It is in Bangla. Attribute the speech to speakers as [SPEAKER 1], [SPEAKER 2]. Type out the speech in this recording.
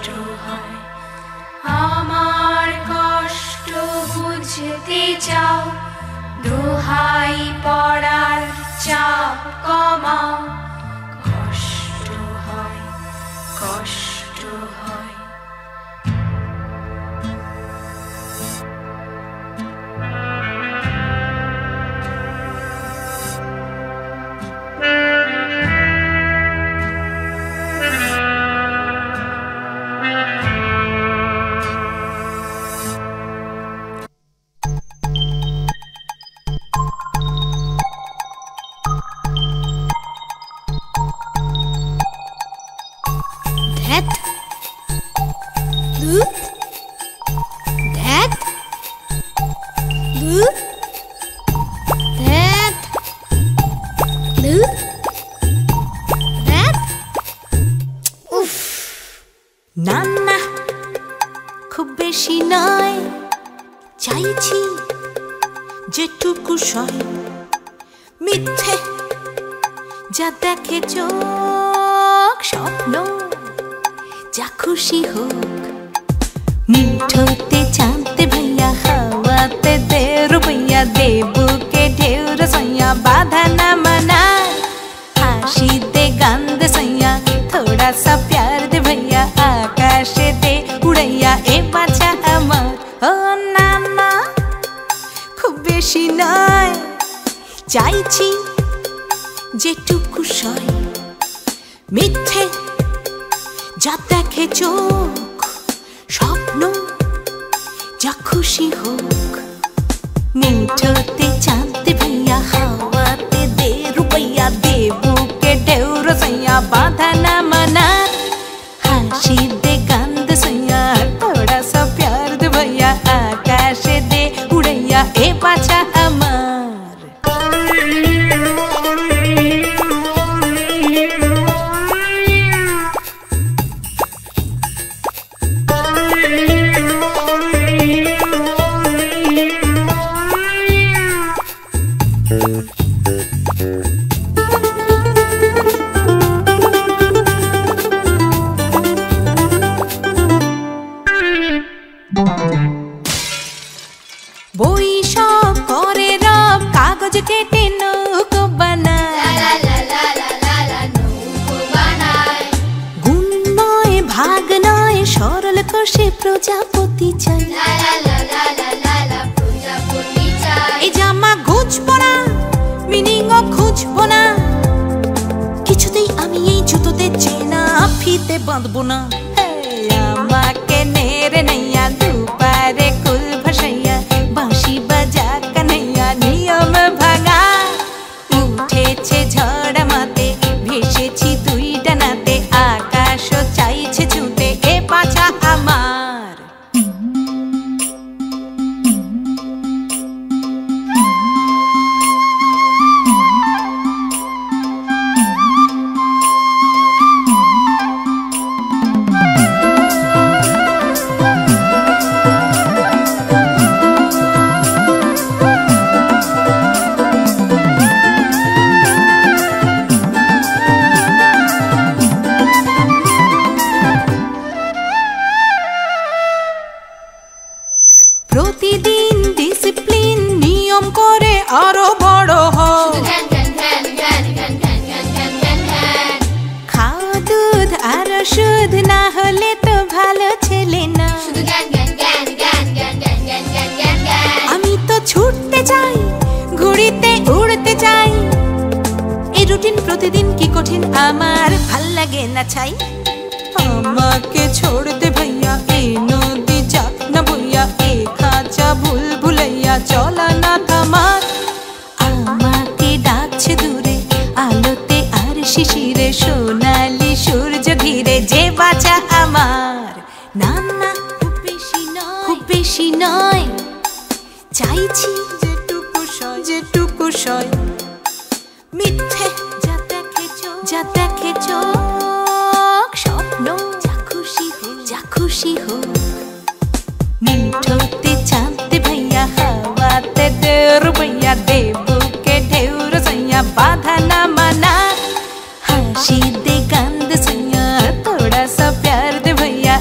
[SPEAKER 1] কষ্ট হয়। আমার কষ্ট বুঝতে চাও, দোহাই পড়ার চাপ কমাও। কষ্ট হয়, কষ্ট হয়।
[SPEAKER 2] না না, খুব বেশি নয়, চাইছি যেটুকু সয়। মিথ্যে যা দেখে চোখ, স্বপ্ন যা খুশি হোক। মিঠোতে চাঁদতে भैया, हवाते दे रुपैया, देबू के ढेर सैया, बाधा न मना। हाशी दे गान दे सैया, थोड़ा सा प्यार दे भैया, आकाशे दे उड़ैया, ए बाछा আমার। ও না না, খুব বেশি নয়, চাইছি যেটুকু সয়। মিথ্যে যা দেখে চোখ, স্বপ্ন যা খুশি হোক। মিঠোতে চাঁদতে भैया, हवाते दे रुपैया, देबू के ढेर सैया, बाधा न मना। हाशी दे गान दे सैया, थोड़ा सा प्यार दे भैया, आकाशे दे उड़ैया, ए बाछा আমার। বই সব করে রব, কাগজ কেটে নৌকো বানায়। গুণ নয়, ভাগ নয়, সরল কোষে প্রজাপতি চাই। এই জামা গুছবো না, মিনিংও খুঁজবো না, কিছুতেই আমি এই জুতোতে চেনা ফিতে বাঁধবো না। আমাকে নেড়ে নাইয়া, দুপারে কুল ভাসাইয়া, বাঁশি বাজা কানাইয়া, নিয়ম ভাঙা। উঠেছে ঝড় মাতে, ভেসেছি দুই ডানাতে, আকাশও চাইছে ছুটে, এ পাছা আমার। প্রতিদিন ডিসিপ্লিন নিয়ম করে আরো বড় হও। খাও দুধ আর ওষুধ, না হলে তো ভালো ছেলে না। আমি তো ছুটতে চাই, ঘুড়িতে উড়তে চাই। এই রুটিন প্রতিদিন কি কঠিন, আমার ভাল লাগে না ছাই। আমাকে छोड़ दे भैया ए नदी जाक न भैया ए खाचा भूल भुलैया चला ना थामार আমাকে ডাকছে দূরে আলোতে আর শিশিরে সোনালি সূর্য ঘিরে যে বাঁচা আমার না না খুব বেশি নয় চাইছি যেটুকু সয় মিথ্যে যা দেখে চোখ স্বপ্ন যা খুশি হোক মিঠোতে চাঁদতে भैया हवाते दे रुपैया देबू के ढेर सैया बाधा ना मना हंसी दे गंद सैया थोड़ा सा प्यार दे भैया